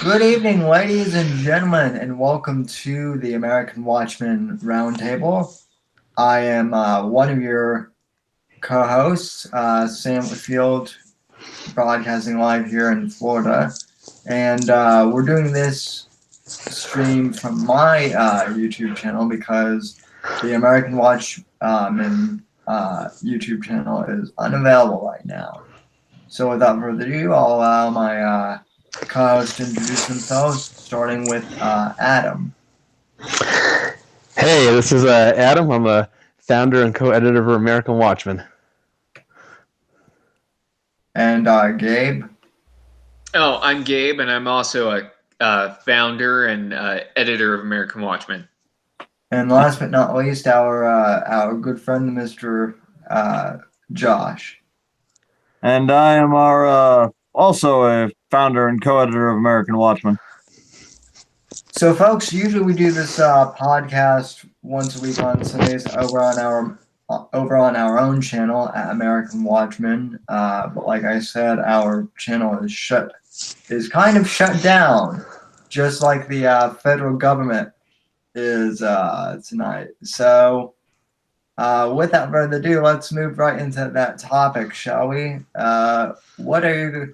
Good evening, ladies and gentlemen, and welcome to the American Watchman Roundtable. I am one of your co-hosts, Sam Whitfield, broadcasting live here in Florida, and we're doing this stream from my YouTube channel because the American Watchman YouTube channel is unavailable right now. So without further ado, I'll allow my co-hosts to introduce themselves, starting with Adam. Hey, this is Adam. I'm a founder and co-editor of American Watchman. And Gabe. Oh, I'm Gabe, and I'm also a founder and editor of American Watchmen. And last but not least, our good friend, Mr. Josh. And I am also a founder and co-editor of American Watchman. So, folks, usually we do this podcast once a week on Sundays over on our own channel at American Watchmen. But like I said, our channel is kind of shut down, just like the federal government is tonight. So, without further ado, let's move right into that topic, shall we? What are you?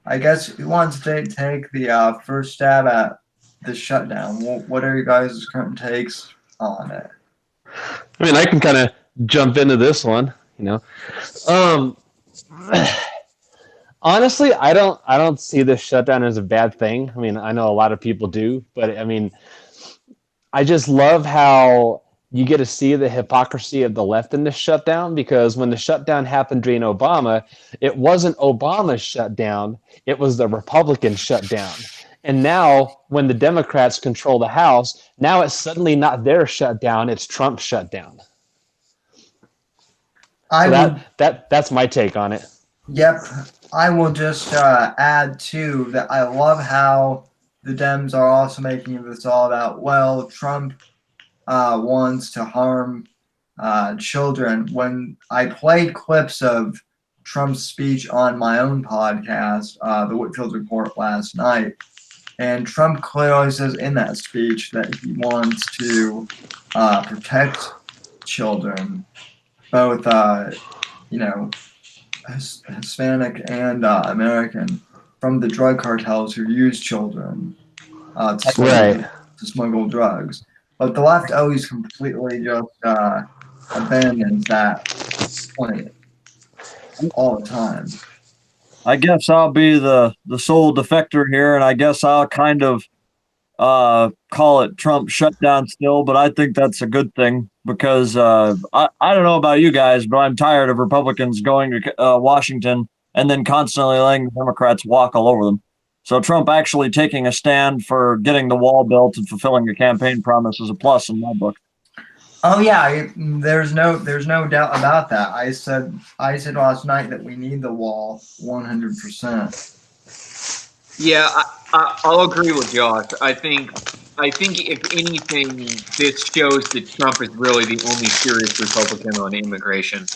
I guess who wants to take the first stab at the shutdown? What are you guys' current takes on it? I mean, I can kind of jump into this one. Honestly, I don't see this shutdown as a bad thing. I mean, I know a lot of people do, but I mean, I just love how you get to see the hypocrisy of the left in this shutdown, because when the shutdown happened during Obama, it wasn't Obama's shutdown, it was the Republican shutdown. And now, when the Democrats control the House, now it's suddenly not their shutdown, it's Trump's shutdown. That's my take on it. Yep. I will just add, too, that I love how the Dems are also making this all about, well, Trump wants to harm children. When I played clips of Trump's speech on my own podcast, The Whitfield Report, last night, and Trump clearly says in that speech that he wants to protect children, both, Hispanic and American, from the drug cartels who use children to smuggle drugs. But the left always completely just abandons that point all the time. I guess I'll be the sole defector here, and I guess I'll kind of call it Trump shutdown still, but I think that's a good thing because I don't know about you guys, but I'm tired of Republicans going to Washington and then constantly letting the Democrats walk all over them. So Trump actually taking a stand for getting the wall built and fulfilling a campaign promise is a plus in my book. Oh yeah, there's no doubt about that. I said last night that we need the wall 100%. Yeah, I'll agree with Josh. I think if anything, this shows that Trump is really the only serious Republican on immigration.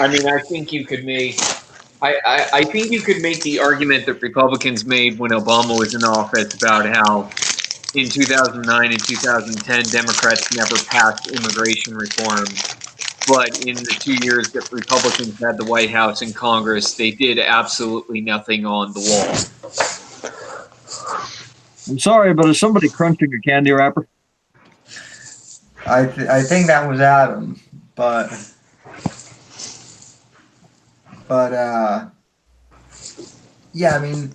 I mean, I think you could make the argument that Republicans made when Obama was in office about how in 2009 and 2010 Democrats never passed immigration reform, but in the 2 years that Republicans had the White House and Congress, they did absolutely nothing on the wall. I'm sorry, but is somebody crunching a candy wrapper? I think that was Adam, but yeah, I mean,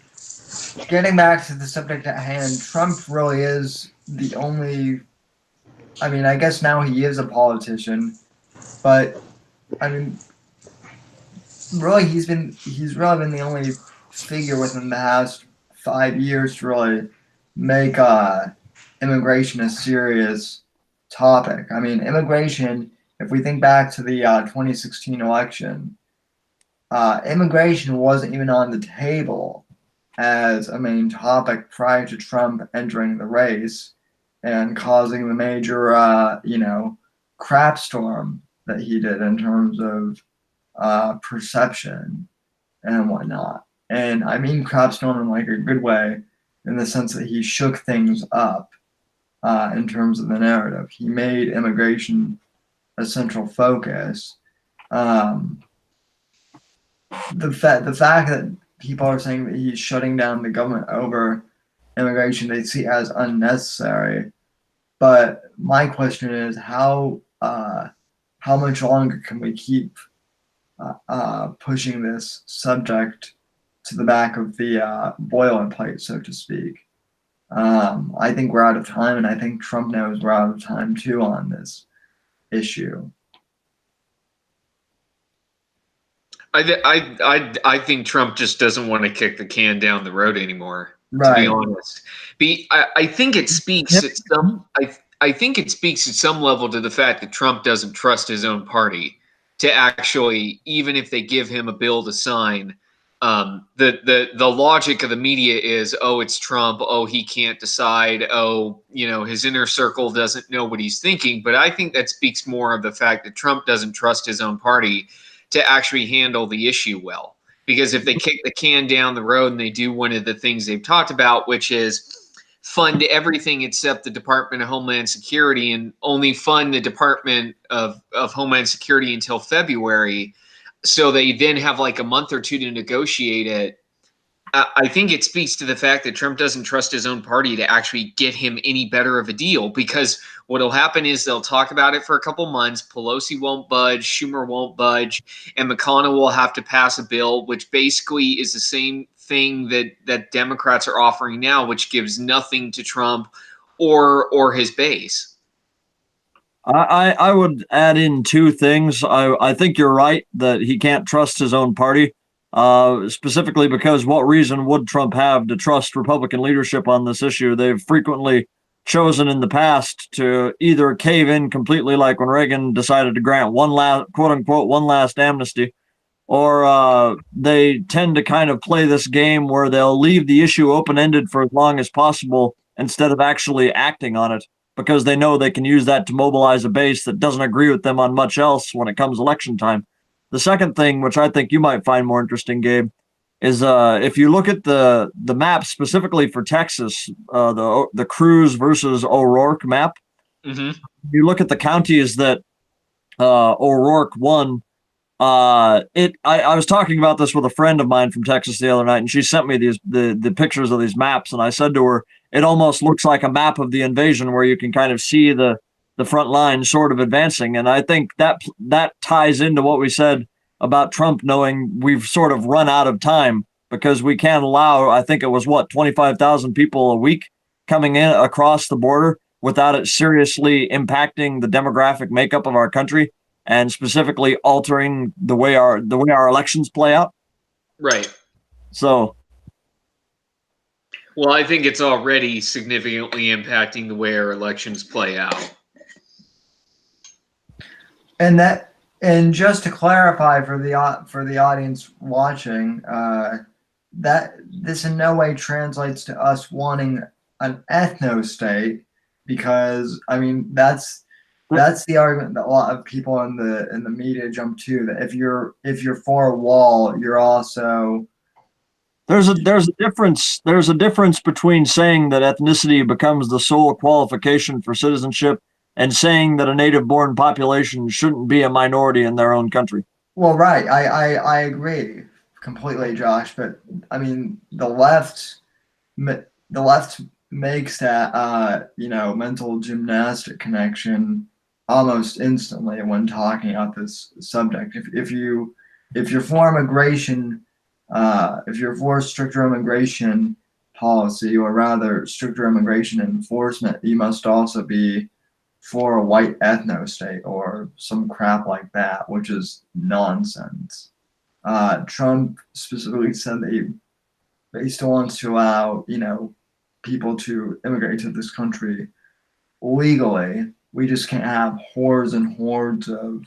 getting back to the subject at hand, Trump really is the only. I mean, I guess now he is a politician, but I mean, really, he's really been the only figure within the past 5 years to really make immigration a serious topic. I mean, immigration. If we think back to the 2016 election, immigration wasn't even on the table as a main topic prior to Trump entering the race and causing the major, crap storm that he did in terms of perception and whatnot. And I mean crap storm in like a good way, in the sense that he shook things up in terms of the narrative. He made immigration a central focus. The fact that people are saying that he's shutting down the government over immigration, they see as unnecessary. But my question is, how much longer can we keep pushing this subject to the back of the boilerplate, so to speak? I think we're out of time, and I think Trump knows we're out of time too on this issue. I think Trump just doesn't want to kick the can down the road anymore. Right. To be honest, I think it speaks at some. I think it speaks at some level to the fact that Trump doesn't trust his own party to actually, even if they give him a bill to sign. The logic of the media is, oh, it's Trump. Oh, he can't decide. Oh, his inner circle doesn't know what he's thinking. But I think that speaks more of the fact that Trump doesn't trust his own party to actually handle the issue well. Because if they kick the can down the road and they do one of the things they've talked about, which is fund everything except the Department of Homeland Security and only fund the Department of Homeland Security until February, so they then have like a month or two to negotiate it. I think it speaks to the fact that Trump doesn't trust his own party to actually get him any better of a deal, because what will happen is they'll talk about it for a couple months. Pelosi won't budge, Schumer won't budge, and McConnell will have to pass a bill, which basically is the same thing that Democrats are offering now, which gives nothing to Trump or his base. I would add in two things. I think you're right that he can't trust his own party. Specifically because what reason would Trump have to trust Republican leadership on this issue? They've frequently chosen in the past to either cave in completely, like when Reagan decided to grant one last, quote unquote, one last amnesty, or they tend to kind of play this game where they'll leave the issue open-ended for as long as possible instead of actually acting on it, because they know they can use that to mobilize a base that doesn't agree with them on much else when it comes election time. The second thing, which I think you might find more interesting, Gabe, is if you look at the map specifically for Texas, the Cruz versus O'Rourke map. Mm-hmm. You look at the counties that O'Rourke won. I was talking about this with a friend of mine from Texas the other night, and she sent me the pictures of these maps, and I said to her, it almost looks like a map of the invasion where you can kind of see the front line sort of advancing. And I think that ties into what we said about Trump knowing we've sort of run out of time, because we can't allow, I think it was 25,000 people a week coming in across the border without it seriously impacting the demographic makeup of our country and specifically altering the way our elections play out. Right. So, well, I think it's already significantly impacting the way our elections play out. And just to clarify for the audience watching, that this in no way translates to us wanting an ethno-state, because I mean that's the argument that a lot of people in the media jump to, that if you're for a wall, you're also there's a difference between saying that ethnicity becomes the sole qualification for citizenship and saying that a native-born population shouldn't be a minority in their own country. Well, right. I agree completely, Josh. But I mean, the left makes that mental gymnastic connection almost instantly when talking about this subject. If you're for immigration, if you're for stricter immigration policy, or rather stricter immigration enforcement, you must also be for a white ethno-state or some crap like that, which is nonsense. Trump specifically said that he still wants to allow, people to immigrate to this country legally. We just can't have hordes and hordes of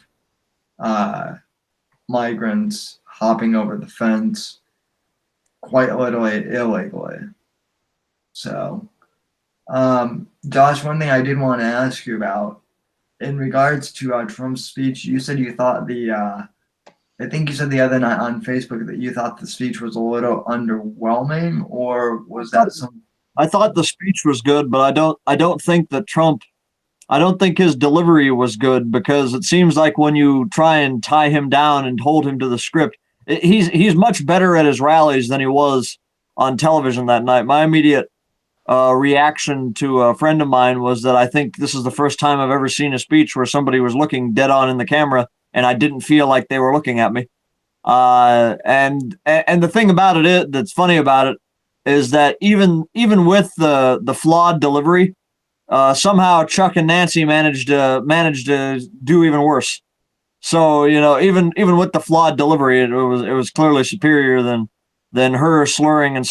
migrants hopping over the fence, quite literally illegally. So, Josh, one thing I did want to ask you about, in regards to Trump's speech, you said you thought I think you said the other night on Facebook that you thought the speech was a little underwhelming, or was that some? I thought the speech was good, but I don't think that Trump. I don't think his delivery was good because it seems like when you try and tie him down and hold him to the script, he's much better at his rallies than he was on television that night. My immediate reaction to a friend of mine was that I think this is the first time I've ever seen a speech where somebody was looking dead on in the camera and I didn't feel like they were looking at me. And the thing about it is, that's funny about it is that even with the flawed delivery, somehow Chuck and Nancy managed to do even worse. So even with the flawed delivery, it was clearly superior than her slurring and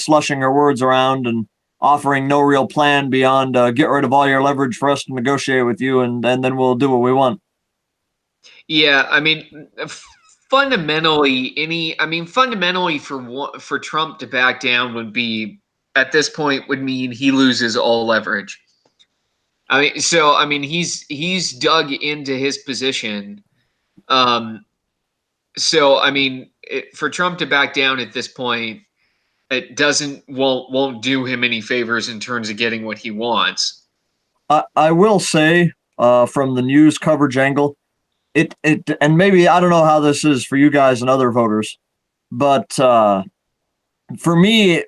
slushing her words around and offering no real plan beyond get rid of all your leverage for us to negotiate with you, and then we'll do what we want. Yeah, I mean, fundamentally for Trump to back down would be, at this point, would mean he loses all leverage. He's dug into his position. For Trump to back down at this point, it won't do him any favors in terms of getting what he wants. I will say, from the news coverage angle, it and maybe I don't know how this is for you guys and other voters, but for me,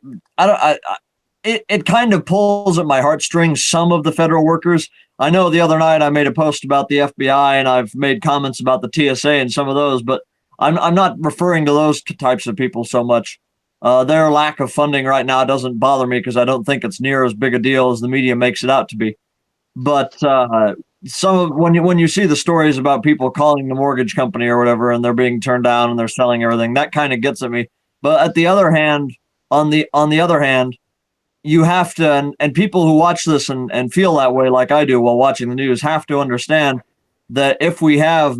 it kind of pulls at my heartstrings. Some of the federal workers. I know the other night I made a post about the FBI and I've made comments about the TSA and some of those, but I'm not referring to those types of people so much. Their lack of funding right now doesn't bother me because I don't think it's near as big a deal as the media makes it out to be. But when you see the stories about people calling the mortgage company or whatever and they're being turned down and they're selling everything, that kind of gets at me. But on the other hand, you have to, and people who watch this and feel that way like I do while watching the news have to understand that if we have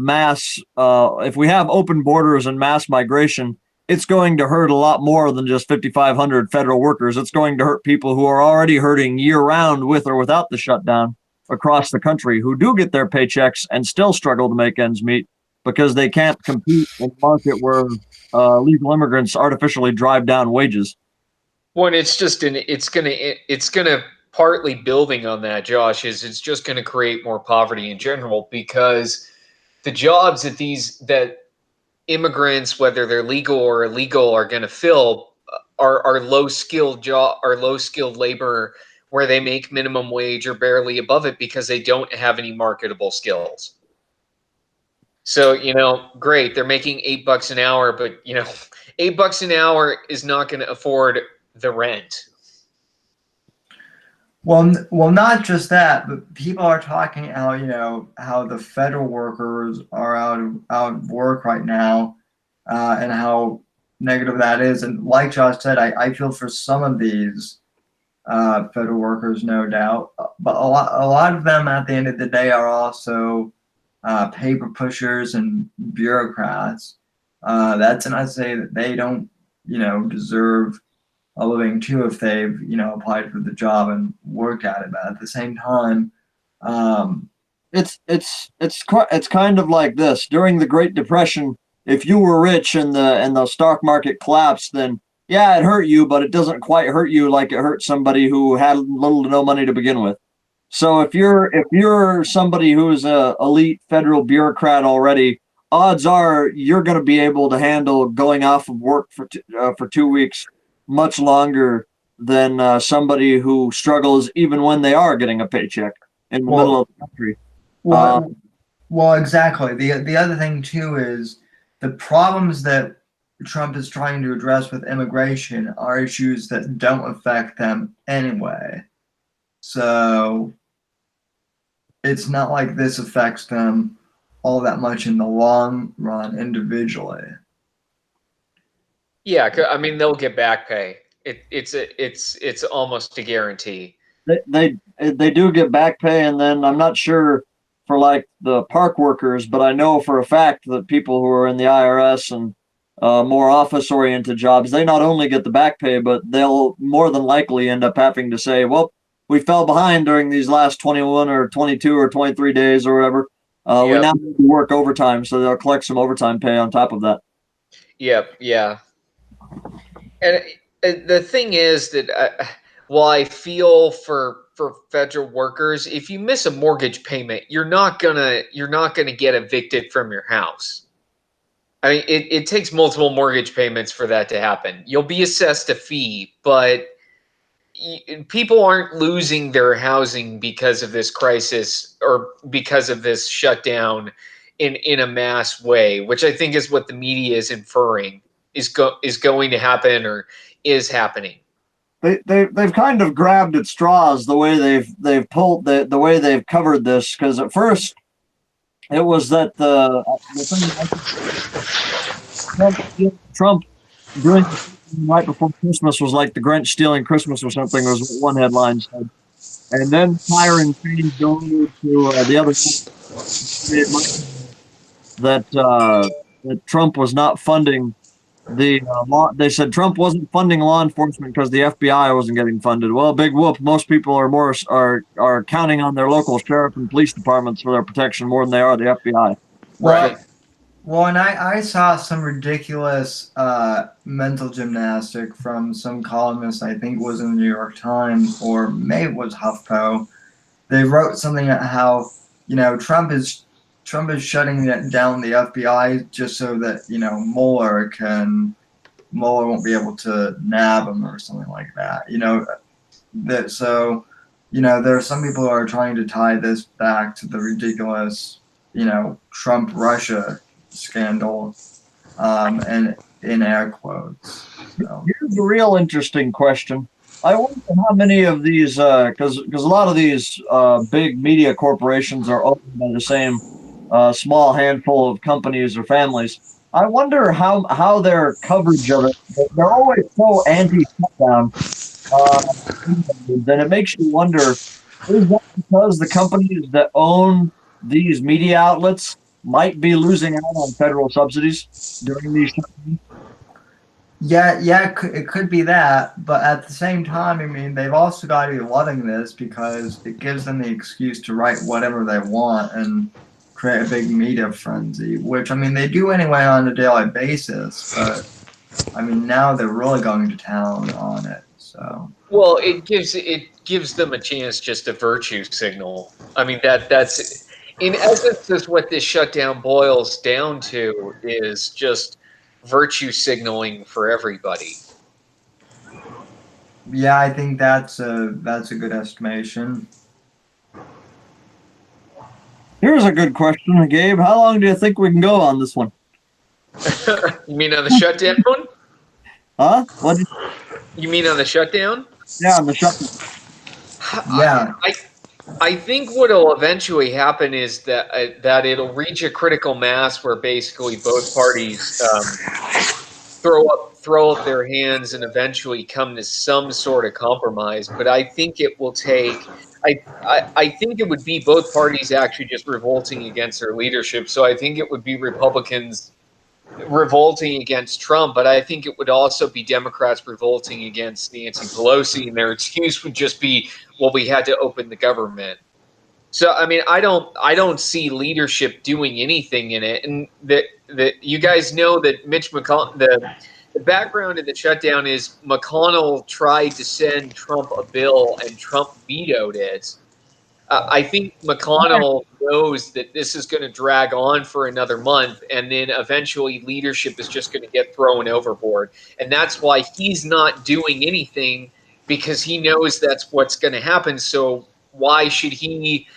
open borders and mass migration, it's going to hurt a lot more than just 5,500 federal workers. It's going to hurt people who are already hurting year round with or without the shutdown across the country, who do get their paychecks and still struggle to make ends meet because they can't compete in a market where legal immigrants artificially drive down wages. Well, it's gonna partly building on that, Josh, is it's just gonna create more poverty in general because the jobs that immigrants, whether they're legal or illegal, are gonna fill are low skilled labor where they make minimum wage or barely above it because they don't have any marketable skills. So, great, they're making $8 an hour, but $8 an hour is not going to afford the rent. Well, not just that, but people are talking how the federal workers are out of work right now, and how negative that is. And like Josh said, I feel for some of these federal workers, no doubt, but a lot of them at the end of the day are also paper pushers and bureaucrats. That's not to say that they don't deserve a living too if they've applied for the job and worked at it. But at the same time, it's kind of like this. During the Great Depression, if you were rich and the stock market collapsed, then yeah, it hurt you, but it doesn't quite hurt you like it hurt somebody who had little to no money to begin with. So if you're somebody who's a elite federal bureaucrat already, odds are you're going to be able to handle going off of work for 2 weeks much longer than somebody who struggles even when they are getting a paycheck in the middle of the country. Well, exactly. The other thing too is the problems that Trump is trying to address with immigration are issues that don't affect them anyway. So it's not like this affects them all that much in the long run individually. Yeah, I mean they'll get back pay. It's almost a guarantee. They do get back pay, and then I'm not sure for like the park workers, but I know for a fact that people who are in the IRS and more office-oriented jobs, they not only get the back pay, but they'll more than likely end up having to say, well, we fell behind during these last 21 or 22 or 23 days or whatever. We now need to work overtime, so they'll collect some overtime pay on top of that. Yep, yeah. And the thing is that well, I feel for federal workers, if you miss a mortgage payment, you're not gonna get evicted from your house. I mean, it takes multiple mortgage payments for that to happen. You'll be assessed a fee, but people aren't losing their housing because of this crisis or because of this shutdown in a mass way, which I think is what the media is inferring is going to happen or is happening. They've kind of grabbed at straws the way they've pulled the way they've covered this, because at first it was that the thing Trump doing right before Christmas was like the Grinch stealing Christmas or something, was what one headline said. And then firing changed over to the other that Trump was not funding the law. They said Trump wasn't funding law enforcement because the FBI wasn't getting funded. Well, big whoop. Most people are counting on their local sheriff and police departments for their protection more than they are the FBI. Right. Well, and I saw some ridiculous mental gymnastic from some columnist, I think was in the New York Times, or maybe it was HuffPo. They wrote something about how, Trump is shutting down the FBI just so that, Mueller won't be able to nab him or something like that. There are some people who are trying to tie this back to the ridiculous, Trump Russia scandal, and in air quotes. So. Here's a real interesting question. I wonder how many of these, because a lot of these big media corporations are owned by the same small handful of companies or families. I wonder how their coverage of it. They're always so anti-shutdown. Then it makes you wonder: is that because the companies that own these media outlets might be losing out on federal subsidies during these shutdowns? Yeah, it could be that, but at the same time, I mean, they've also got to be loving this because it gives them the excuse to write whatever they want and create a big media frenzy, which, I mean, they do anyway on a daily basis, but, I mean, now they're really going to town on it, so. Well, it gives them a chance just to virtue signal. I mean, that's in essence is what this shutdown boils down to, is just virtue signaling for everybody. Yeah, I think that's a good estimation. Here's a good question, Gabe. How long do you think we can go on this one? You mean on the shutdown? Huh? What? You mean on the shutdown? Yeah, on the shutdown. Yeah. I think what'll eventually happen is that it'll reach a critical mass where basically both parties throw up their hands and eventually come to some sort of compromise. But I think it will take. I think it would be both parties actually just revolting against their leadership. So I think it would be Republicans revolting against Trump, but I think it would also be Democrats revolting against Nancy Pelosi, and their excuse would just be, well, we had to open the government. So I mean, I don't see leadership doing anything in it, and that you guys know that Mitch McConnell, the background of the shutdown is McConnell tried to send Trump a bill and Trump vetoed it. I think McConnell knows that this is going to drag on for another month, and then eventually leadership is just going to get thrown overboard. And that's why he's not doing anything, because he knows that's what's going to happen. So why should he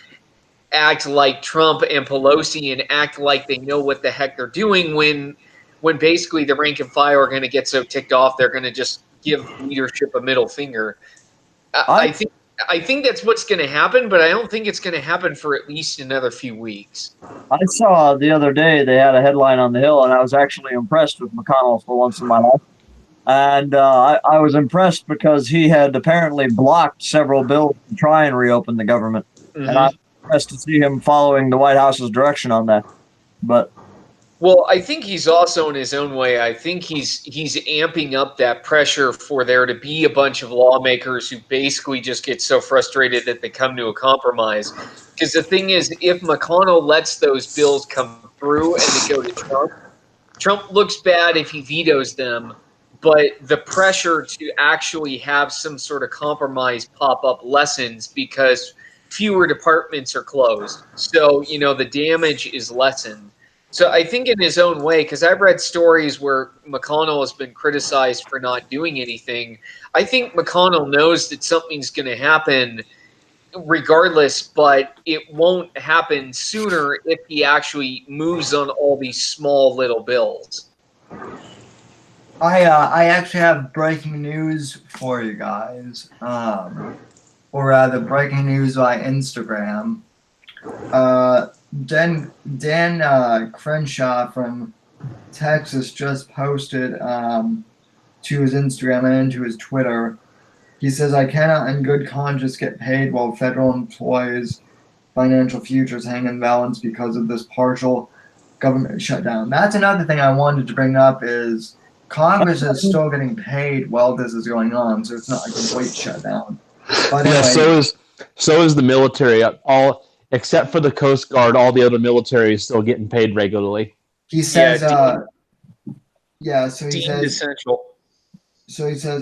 act like Trump and Pelosi and act like they know what the heck they're doing when basically the rank and file are going to get so ticked off they're going to just give leadership a middle finger? I think that's what's going to happen, but I don't think it's going to happen for at least another few weeks. I saw the other day they had a headline on the Hill, and I was actually impressed with McConnell for once in my life. And I was impressed because he had apparently blocked several bills to try and reopen the government. Mm-hmm. And I'm impressed to see him following the White House's direction on that. But well, I think he's also in his own way. I think he's amping up that pressure for there to be a bunch of lawmakers who basically just get so frustrated that they come to a compromise. Because the thing is, if McConnell lets those bills come through and they go to Trump, Trump looks bad if he vetoes them, but the pressure to actually have some sort of compromise pop up lessens because fewer departments are closed. So, the damage is lessened. So I think in his own way, because I've read stories where McConnell has been criticized for not doing anything. I think McConnell knows that something's going to happen regardless, but it won't happen sooner if he actually moves on all these small little bills. I actually have breaking news for you guys. Or rather, breaking news by Instagram. Dan Crenshaw from Texas just posted to his Instagram and to his Twitter. He says, "I cannot in good conscience get paid while federal employees' financial futures hang in balance because of this partial government shutdown." That's another thing I wanted to bring up is Congress is still getting paid while this is going on, so it's not a complete shutdown. But Yeah, anyway, so is the military. All except for the Coast Guard, all the other military is still getting paid regularly. he says, Yeah, so he deemed says, essential.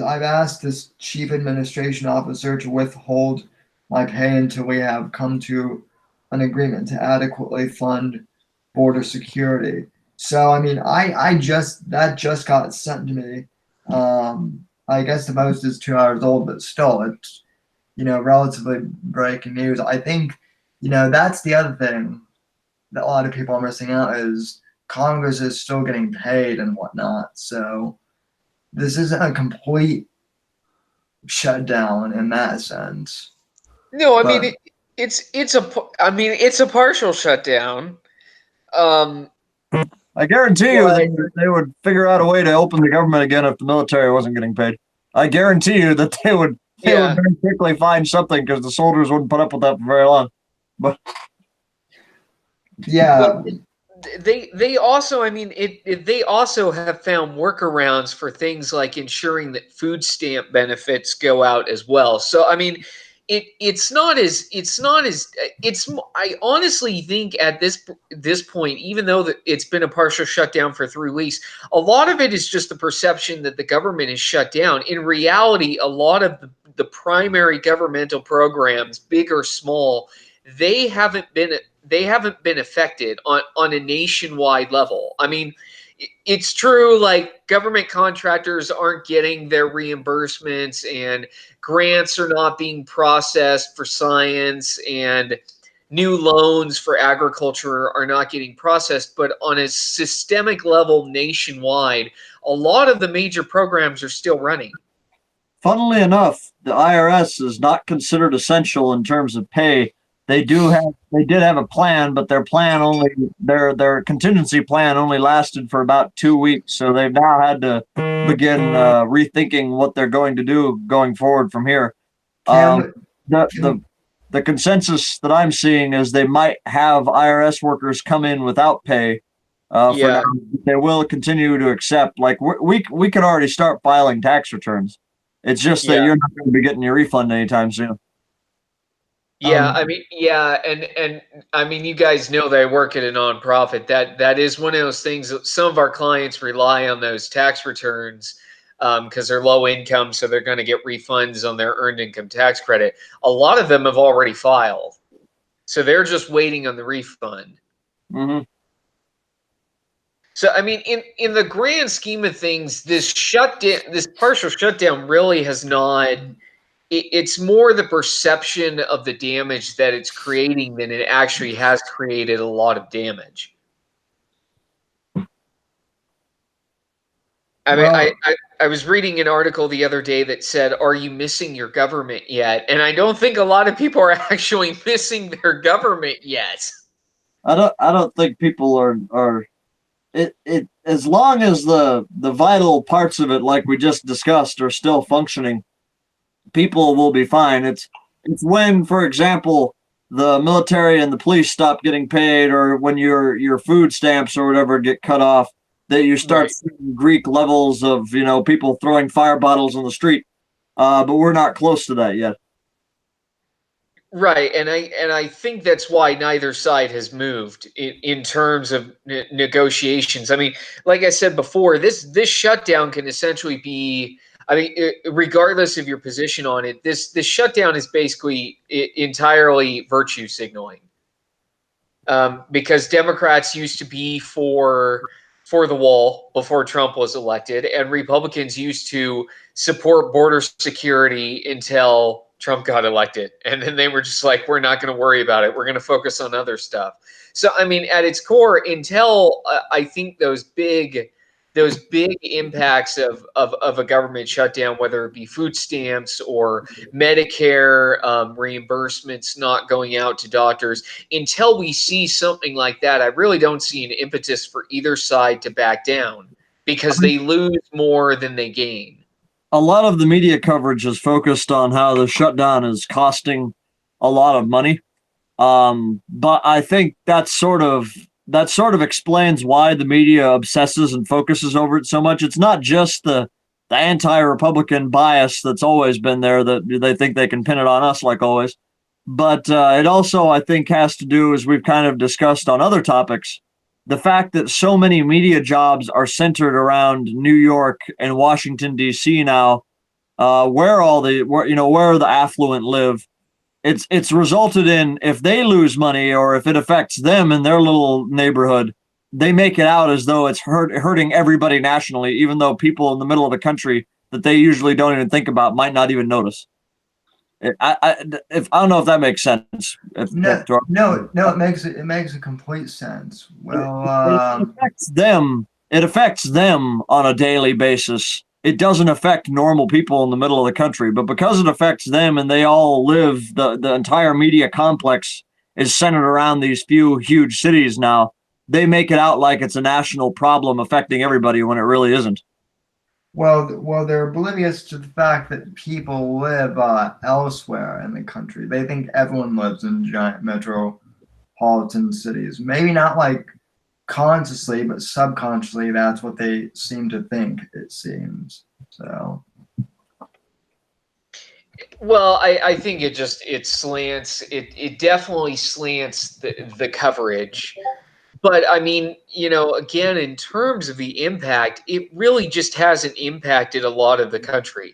I've asked this chief administration officer to withhold my pay until we have come to an agreement to adequately fund border security. So, I mean, that just got sent to me. I guess the post is 2 hours old, but still, it's, relatively breaking news. I think, that's the other thing that a lot of people are missing out is Congress is still getting paid and whatnot. So, this isn't a complete shutdown in that sense. No, I But mean it's a partial shutdown. I guarantee you But- that they would figure out a way to open the government again if the military wasn't getting paid. I guarantee you that they would very quickly find something because the soldiers wouldn't put up with that for very long. But yeah, they also, I mean, they also have found workarounds for things like ensuring that food stamp benefits go out as well. So I mean, it's not as I honestly think at this point, even though it's been a partial shutdown for 3 weeks, a lot of it is just the perception that the government is shut down. In reality, a lot of the primary governmental programs, big or small, they haven't been affected on a nationwide level. I mean, it's true, like government contractors aren't getting their reimbursements and grants are not being processed for science and new loans for agriculture are not getting processed, but on a systemic level nationwide, a lot of the major programs are still running. funnily enough, the IRS is not considered essential in terms of pay. They did have a plan, but their contingency plan only lasted for about 2 weeks. So they've now had to begin rethinking what they're going to do going forward from here. The consensus that I'm seeing is they might have IRS workers come in without pay. For now. They will continue to accept. Like we could already start filing tax returns. It's just that you're not going to be getting your refund anytime soon. Yeah, I mean, and I mean, you guys know that I work at a nonprofit. That is one of those things that some of our clients rely on those tax returns because they're low income, so they're going to get refunds on their earned income tax credit. A lot of them have already filed, so they're just waiting on the refund. Mm-hmm. So, I mean, in the grand scheme of things, this partial shutdown really has not. It's more the perception of the damage that it's creating than it actually has created a lot of damage. I mean, I was reading an article the other day that said, "Are you missing your government yet?" And I don't think a lot of people are actually missing their government yet. I don't think people are it as long as the vital parts of it, like we just discussed, are still functioning, people will be fine. It's when, for example, the military and the police stop getting paid, or when your food stamps or whatever get cut off, that you start seeing Greek levels of people throwing fire bottles on the street. But we're not close to that yet. Right, and I think that's why neither side has moved in terms of negotiations. I mean, like I said before, this shutdown can essentially be. I mean, regardless of your position on it, this shutdown is basically entirely virtue signaling. Because Democrats used to be for the wall before Trump was elected, and Republicans used to support border security until Trump got elected, and then they were just like, "We're not going to worry about it. We're going to focus on other stuff." So, I mean, at its core, until I think those big impacts of a government shutdown, whether it be food stamps or Medicare reimbursements not going out to doctors, until we see something like that, I really don't see an impetus for either side to back down because they lose more than they gain. A lot of the media coverage is focused on how the shutdown is costing a lot of money. But I think that sort of explains why the media obsesses and focuses over it so much. It's not just the anti-Republican bias that's always been there that they think they can pin it on us like always. But it also, I think, has to do, as we've kind of discussed on other topics, the fact that so many media jobs are centered around New York and Washington D.C. now, where the affluent live. It's resulted in, if they lose money or if it affects them in their little neighborhood, they make it out as though it's hurting everybody nationally, even though people in the middle of the country that they usually don't even think about might not even notice. I don't know if that makes sense. No, it makes a complete sense. Well, it affects them. It affects them on a daily basis. It doesn't affect normal people in the middle of the country, but because it affects them and they all live, the entire media complex is centered around these few huge cities now. They make it out like it's a national problem affecting everybody when it really isn't. well, they're oblivious to the fact that people live elsewhere in the country. They think everyone lives in giant metropolitan cities. Maybe not like consciously, but subconsciously, that's what they seem to think, it seems. So, Well, I think it definitely slants the coverage. But I mean, again, in terms of the impact, it really just hasn't impacted a lot of the country.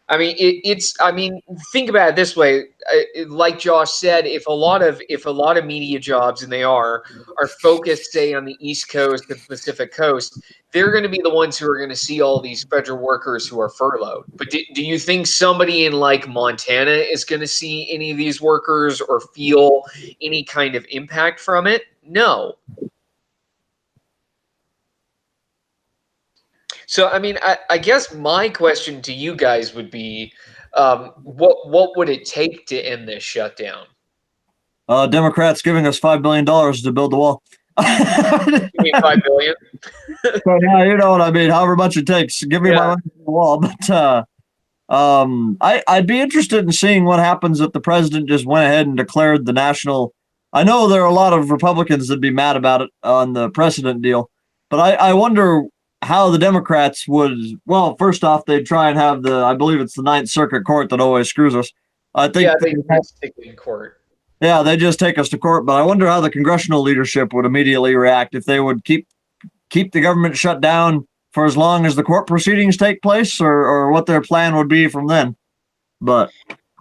I mean, think about it this way. Like Josh said, if a lot of media jobs, and they are focused, say, on the East Coast, the Pacific Coast, they're going to be the ones who are going to see all these federal workers who are furloughed. But do you think somebody in like Montana is going to see any of these workers or feel any kind of impact from it? No. So, I mean, I guess my question to you guys would be, what would it take to end this shutdown? Democrats giving us $5 billion to build the wall. You mean 5 billion? So yeah, you know what I mean. However much it takes, give me my money to the wall. But I'd be interested in seeing what happens if the president just went ahead and declared the national. I know there are a lot of Republicans that'd be mad about it on the precedent deal, but I wonder how the Democrats would. Well, first off, they'd try and have I believe it's the Ninth Circuit Court that always screws us. I think Yeah, they stick it in court. yeah, they just take us to court. But I wonder how the congressional leadership would immediately react if they would keep the government shut down for as long as the court proceedings take place, or what their plan would be from then. But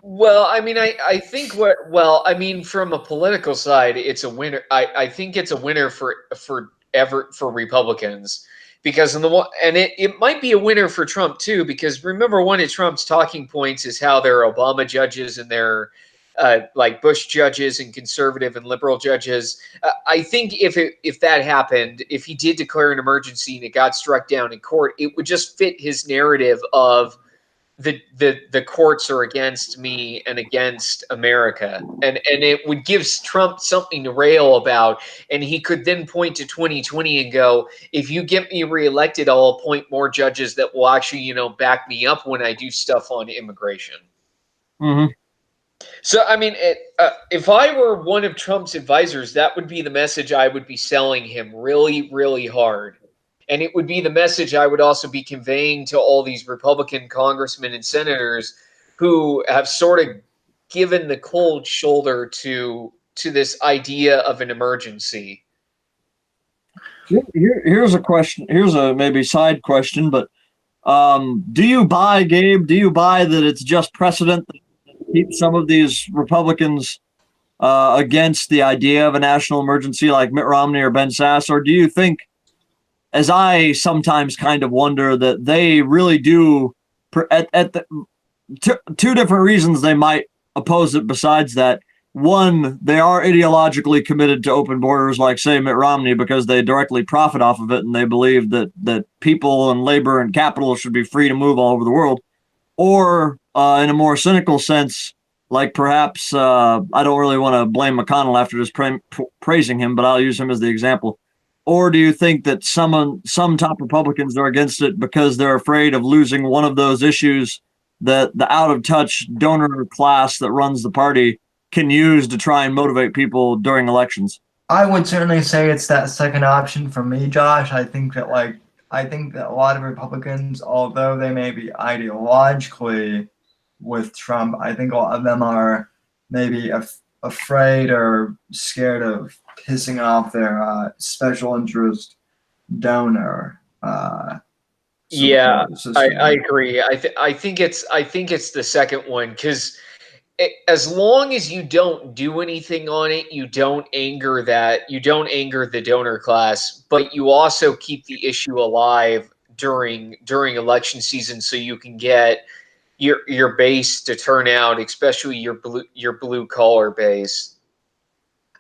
Well, I mean, I think I mean, from a political side, it's a winner. I think it's a winner for Republicans because it might be a winner for Trump too, because remember, one of Trump's talking points is how there are Obama judges and there are like Bush judges and conservative and liberal judges. I think if that happened, if he did declare an emergency and it got struck down in court, it would just fit his narrative of the courts are against me and against America, and it would give Trump something to rail about, and he could then point to 2020 and go, if you get me reelected, I'll appoint more judges that will actually back me up when I do stuff on immigration. mm-hmm. So I mean, if I were one of Trump's advisors, that would be the message I would be selling him really, really hard. And it would be the message I would also be conveying to all these Republican congressmen and senators who have sort of given the cold shoulder to this idea of an emergency. Here's a question. Here's a maybe side question, but do you buy, Gabe? Do you buy that it's just precedent that keeps some of these Republicans against the idea of a national emergency, like Mitt Romney or Ben Sass, or do you think, as I sometimes kind of wonder, that they really do, at the two different reasons they might oppose it besides that. One, they are ideologically committed to open borders, like, say, Mitt Romney, because they directly profit off of it, and they believe that people and labor and capital should be free to move all over the world. Or, in a more cynical sense, like perhaps, I don't really want to blame McConnell after just praising him, but I'll use him as the example. Or do you think that some top Republicans are against it because they're afraid of losing one of those issues that the out-of-touch donor class that runs the party can use to try and motivate people during elections? I would certainly say it's that second option for me, Josh. I think that a lot of Republicans, although they may be ideologically with Trump, I think a lot of them are maybe afraid or scared of pissing off their special interest donor. Yeah, System. I agree. I think it's the second one, because as long as you don't do anything on it, you don't anger the donor class, but you also keep the issue alive during election season, so you can get your base to turn out, especially your blue collar base.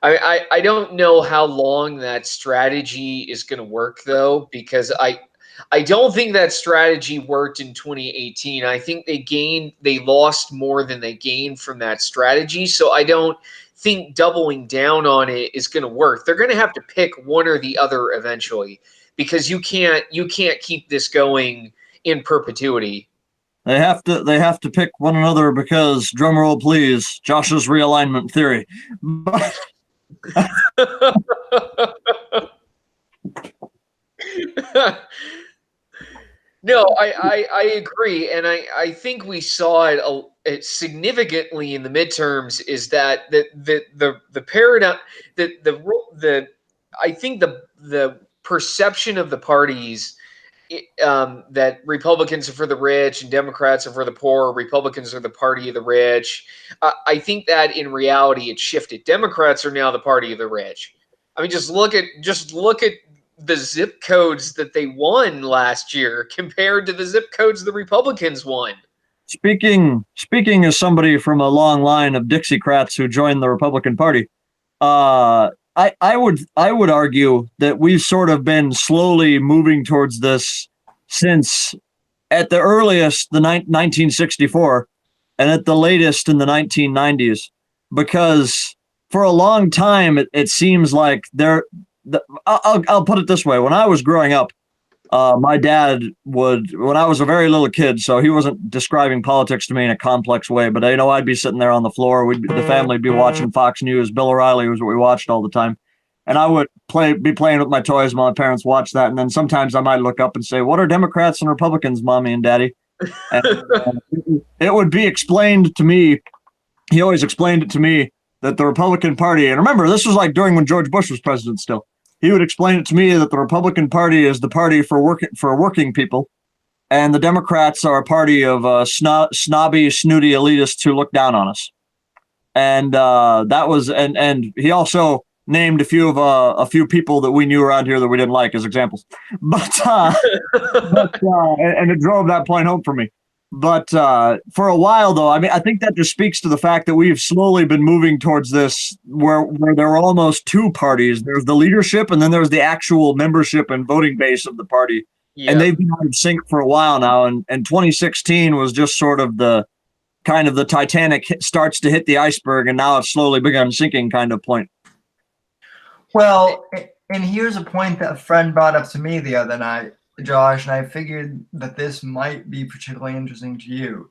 I don't know how long that strategy is going to work, though, because I don't think that strategy worked in 2018. I think they lost more than they gained from that strategy. So I don't think doubling down on it is going to work. They're going to have to pick one or the other eventually, because you can't keep this going in perpetuity. They have to pick one another because, drumroll please, Josh's realignment theory. No, I agree, and I think we saw it significantly in the midterms. Is that the paradigm, the I think the perception of the parties, that Republicans are for the rich and Democrats are for the poor. Republicans are the party of the rich. I think that in reality it shifted. Democrats are now the party of the rich. I mean, just look at the zip codes that they won last year compared to the zip codes the Republicans won. Speaking as somebody from a long line of Dixiecrats who joined the Republican Party, I would argue that we've sort of been slowly moving towards this since, at the earliest, the 1964, and at the latest in the 1990s, because for a long time it seems like I'll put it this way. When I was growing up, my dad when I was a very little kid, so he wasn't describing politics to me in a complex way, but I'd be sitting there on the floor. The family would be watching Fox News. Bill O'Reilly was what we watched all the time. And I would be playing with my toys while my parents watched that. And then sometimes I might look up and say, "What are Democrats and Republicans, Mommy and Daddy?" And it would be explained to me. He always explained it to me that the Republican Party, and remember, this was like during when George Bush was president still. He would explain it to me that the Republican Party is the party for working people, and the Democrats are a party of snobby, snooty elitists who look down on us. And that was, and he also named a few people that we knew around here that we didn't like as examples. But and it drove that point home for me. But for a while, though, I mean, I think that just speaks to the fact that we've slowly been moving towards this where there are almost two parties. There's the leadership, and then there's the actual membership and voting base of the party. Yeah. And they've been out of sync for a while now. And 2016 was just sort of the Titanic starts to hit the iceberg, and now it's slowly begun sinking kind of point. Well, and here's a point that a friend brought up to me the other night, Josh, and I figured that this might be particularly interesting to you.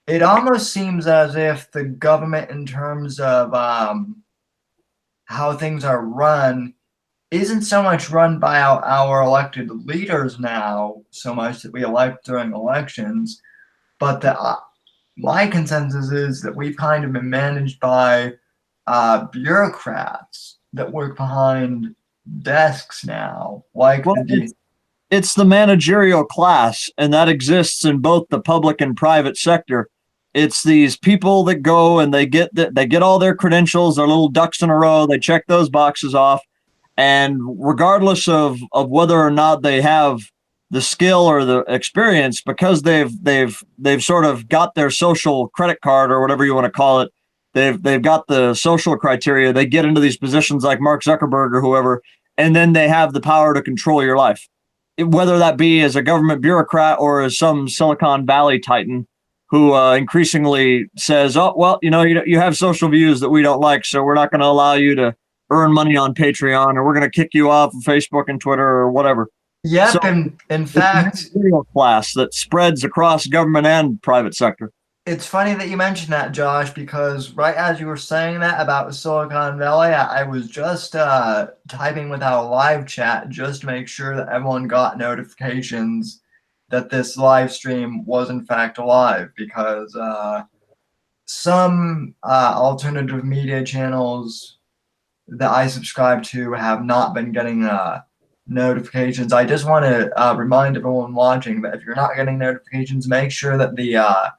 It almost seems as if the government, in terms of how things are run, isn't so much run by our elected leaders now, so much that we elect during elections, but that my consensus is that we've kind of been managed by bureaucrats that work behind desks now, like Well, it's the managerial class, and that exists in both the public and private sector. It's these people that go and they get all their credentials, their little ducks in a row. They check those boxes off, and regardless of whether or not they have the skill or the experience, because they've sort of got their social credit card or whatever you want to call it, they've got the social criteria. They get into these positions like Mark Zuckerberg or whoever, and then they have the power to control your life, whether that be as a government bureaucrat or as some Silicon Valley titan who increasingly says, "Oh, well, you have social views that we don't like, so we're not going to allow you to earn money on Patreon, or we're going to kick you off of Facebook and Twitter or whatever." Yep, So and in it's fact, a managerial class that spreads across government and private sector. it's funny that you mentioned that, Josh, because right as you were saying that about Silicon Valley, I was just typing with our live chat just to make sure that everyone got notifications that this live stream was in fact live, because some alternative media channels that I subscribe to have not been getting notifications. I just want to remind everyone watching that if you're not getting notifications, make sure that the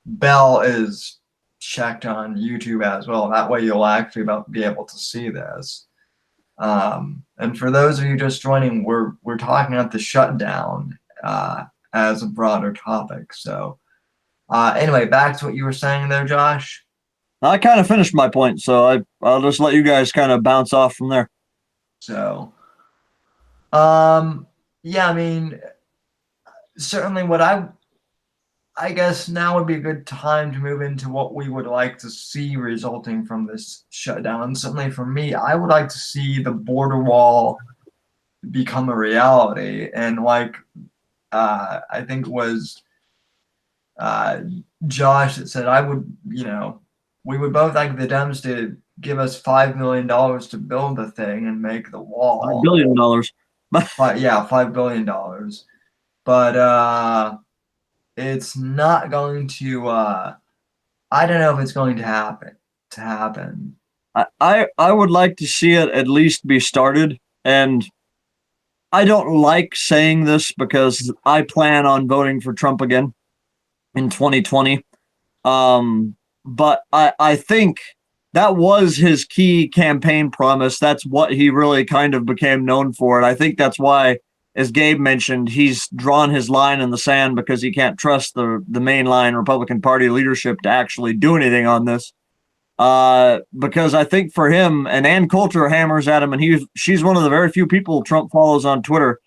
bell is checked on YouTube as well. That way you'll actually be able to see this. And for those of you just joining, we're talking about the shutdown as a broader topic. So anyway, back to what you were saying there, Josh. I kind of finished my point, so I'll just let you guys kind of bounce off from there. So, yeah, I mean, certainly what I guess now would be a good time to move into what we would like to see resulting from this shutdown. Certainly for me, I would like to see the border wall become a reality. And like, I think it was Josh that said, we would both like the Dems to give us $5 million to build the thing and make the wall. $5 billion. Yeah, $5 billion. But it's not going to. I don't know if it's going to happen. I would like to see it at least be started, and I don't like saying this because I plan on voting for Trump again in 2020. But I think that was his key campaign promise. That's what he really kind of became known for. And I think that's why, as Gabe mentioned, he's drawn his line in the sand because he can't trust the mainline Republican Party leadership to actually do anything on this. Because I think for him, and Ann Coulter hammers at him, and she's one of the very few people Trump follows on Twitter.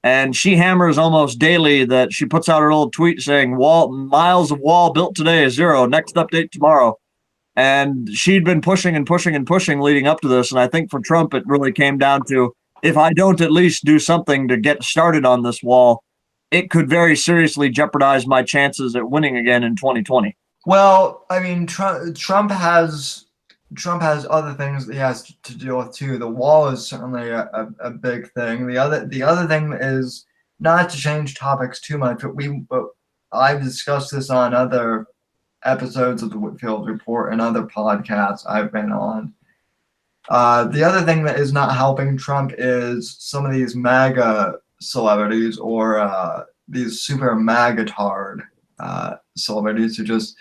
And she hammers almost daily that she puts out her little tweet saying miles of wall built today is 0. Next update tomorrow. And she'd been pushing and pushing and pushing leading up to this. And I think for Trump, it really came down to, if I don't at least do something to get started on this wall, it could very seriously jeopardize my chances at winning again in 2020. Well, I mean, Trump has other things that he has to deal with too. The wall is certainly a big thing. The other thing is, not to change topics too much, but I've discussed this on other episodes of the Whitfield Report and other podcasts I've been on. The other thing that is not helping Trump is some of these MAGA celebrities or these super MAGA-tard celebrities who just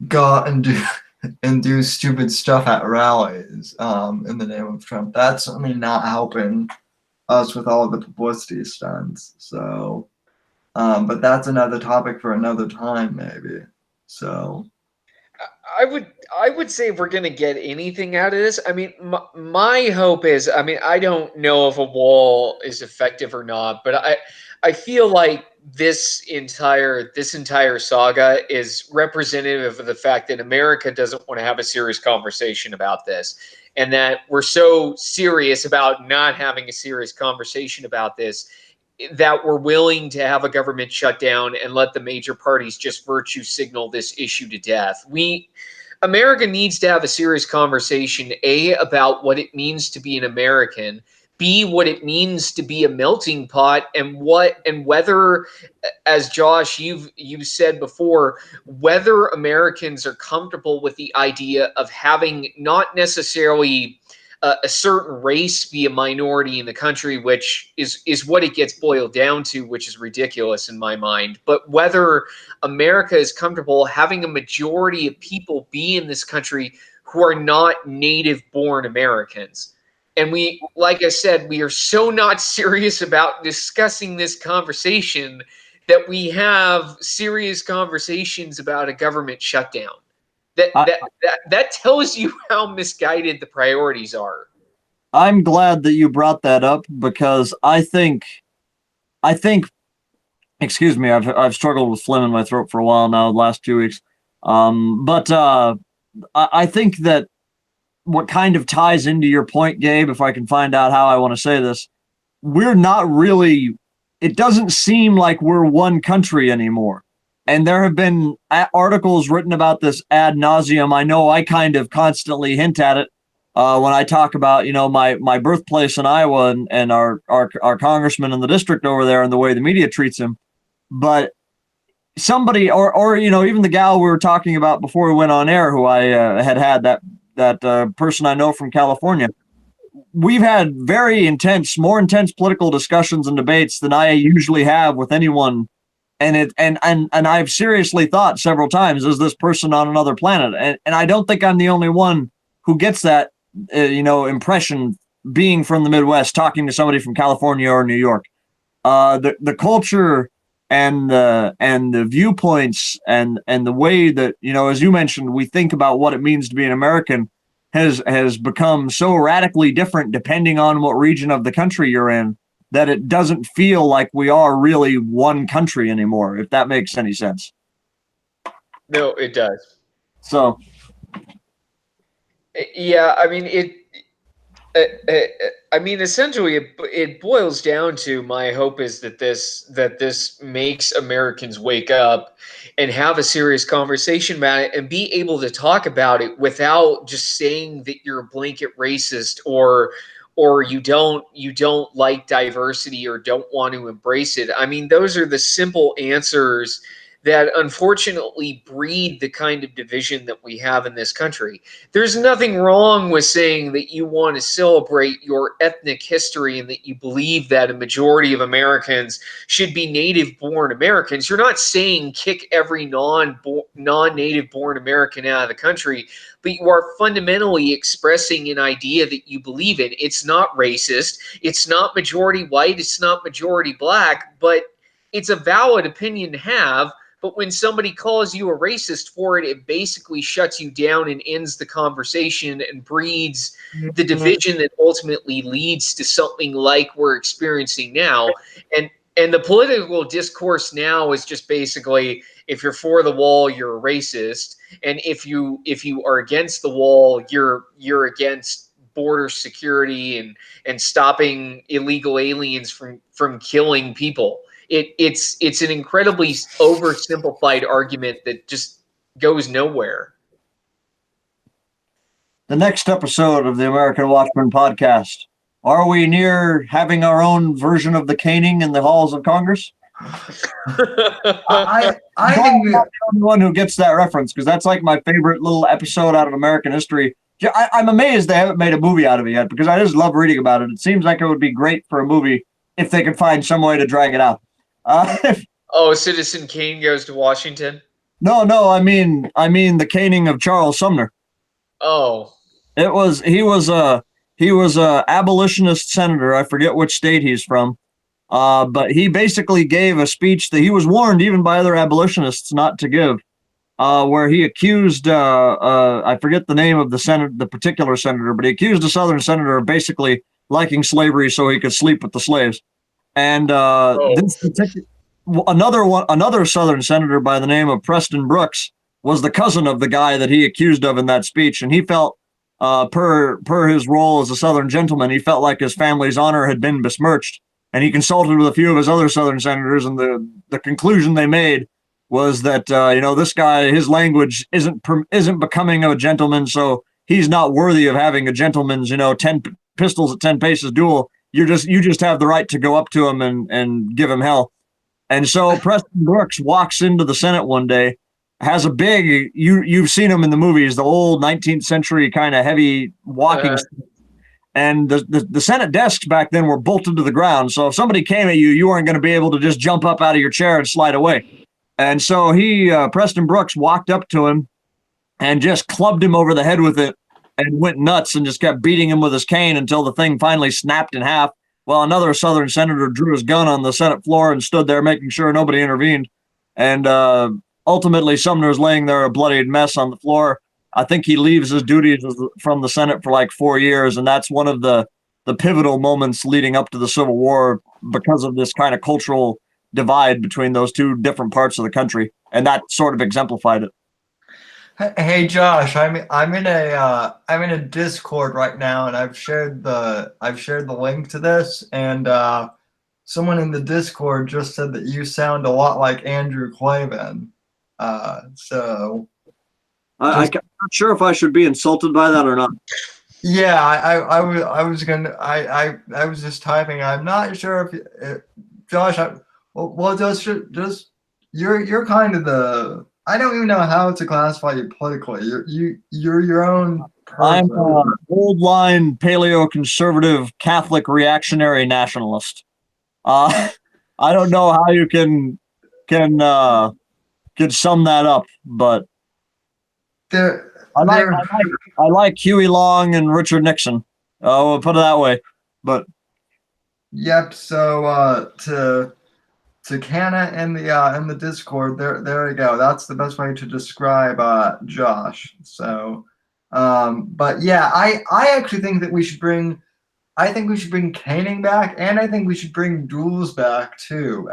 go out and do stupid stuff at rallies in the name of Trump. That's certainly not helping us with all of the publicity stunts. So, but that's another topic for another time, maybe. So, I would say if we're going to get anything out of this, I mean, my hope is, I mean, I don't know if a wall is effective or not, but I feel like this entire saga is representative of the fact that America doesn't want to have a serious conversation about this, and that we're so serious about not having a serious conversation about this that we're willing to have a government shutdown and let the major parties just virtue signal this issue to death. America needs to have a serious conversation, about what it means to be an American, be what it means to be a melting pot, and whether, as Josh you've said before, whether Americans are comfortable with the idea of having not necessarily a certain race be a minority in the country, which is what it gets boiled down to, which is ridiculous in my mind, but whether America is comfortable having a majority of people be in this country who are not native born Americans. And we, like I said, we are so not serious about discussing this conversation that we have serious conversations about a government shutdown. That tells you how misguided the priorities are. I'm glad that you brought that up because I think, excuse me, I've struggled with phlegm in my throat for a while now, the last 2 weeks. But I think that what kind of ties into your point, Gabe, if I can find out how I want to say this, we're not really, it doesn't seem like we're one country anymore. And there have been articles written about this ad nauseum. I know I kind of constantly hint at it when I talk about, my birthplace in Iowa and our congressman in the district over there and the way the media treats him. But somebody, or even the gal we were talking about before we went on air, who I had that person I know from California. We've had more intense political discussions and debates than I usually have with anyone. And I've seriously thought several times, is this person on another planet? And I don't think I'm the only one who gets that, impression being from the Midwest, talking to somebody from California or New York. The culture and the viewpoints and the way that, as you mentioned, we think about what it means to be an American has become so radically different depending on what region of the country you're in, that it doesn't feel like we are really one country anymore, if that makes any sense. No, it does. So, yeah, I mean, essentially, it boils down to, my hope is that this makes Americans wake up and have a serious conversation about it and be able to talk about it without just saying that you're a blanket racist or you don't like diversity or don't want to embrace it. I mean, those are the simple answers that unfortunately breed the kind of division that we have in this country. There's nothing wrong with saying that you want to celebrate your ethnic history and that you believe that a majority of Americans should be native-born Americans. You're not saying kick every non-native-born American out of the country, but you are fundamentally expressing an idea that you believe in. It's not racist. It's not majority white. It's not majority black, but it's a valid opinion to have. But when somebody calls you a racist for it, it basically shuts you down and ends the conversation and breeds the division that ultimately leads to something like we're experiencing now. And the political discourse now is just basically, if you're for the wall, you're a racist, and if you are against the wall, you're against border security and stopping illegal aliens from killing people. It's an incredibly oversimplified argument that just goes nowhere. the next episode of the American Watchman podcast. Are we near having our own version of the caning in the halls of Congress? I think I'm not the only one who gets that reference, because that's like my favorite little episode out of American history. I'm amazed they haven't made a movie out of it yet, because I just love reading about it. It seems like it would be great for a movie if they could find some way to drag it out. Citizen Kane goes to Washington? No, I mean the caning of Charles Sumner. Oh, He was a abolitionist senator. I forget which state he's from. But he basically gave a speech that he was warned even by other abolitionists not to give, where he accused, I forget the name of the particular senator, but he accused a Southern senator of basically liking slavery so he could sleep with the slaves. And another Southern senator by the name of Preston Brooks was the cousin of the guy that he accused of in that speech, and he felt, per his role as a Southern gentleman, he felt like his family's honor had been besmirched. And he consulted with a few of his other Southern senators, and the conclusion they made was that this guy, his language isn't becoming of a gentleman, so he's not worthy of having a gentleman's 10 pistols at 10 paces duel. you just have the right to go up to him and give him hell. And so Preston Brooks walks into the Senate one day, has a big, you've seen him in the movies, the old 19th century kind of heavy walking stick. And the Senate desks back then were bolted to the ground. So if somebody came at you, you weren't going to be able to just jump up out of your chair and slide away. And so Preston Brooks walked up to him and just clubbed him over the head with it and went nuts and just kept beating him with his cane until the thing finally snapped in half. While another Southern senator drew his gun on the Senate floor and stood there making sure nobody intervened. And ultimately, Sumner's laying there a bloodied mess on the floor. I think he leaves his duties from the Senate for like 4 years, and that's one of the pivotal moments leading up to the Civil War because of this kind of cultural divide between those two different parts of the country, and that sort of exemplified it. Hey Josh, I'm in a Discord right now, and I've shared the link to this, and someone in the Discord just said that you sound a lot like Andrew Clavin. So I'm not sure if I should be insulted by that or not. yeah, I was just typing. I'm not sure if Josh. Just you're kind of the. I don't even know how to classify you politically. You're your own person. I'm an old line paleo-conservative Catholic reactionary nationalist. I don't know how you can sum that up, but I like Huey Long and Richard Nixon. We'll put it that way. But yep. So to Canna in the Discord, there we go. That's the best way to describe Josh. So, but yeah, I actually think that we should bring. I think we should bring caning back, and I think we should bring duels back too.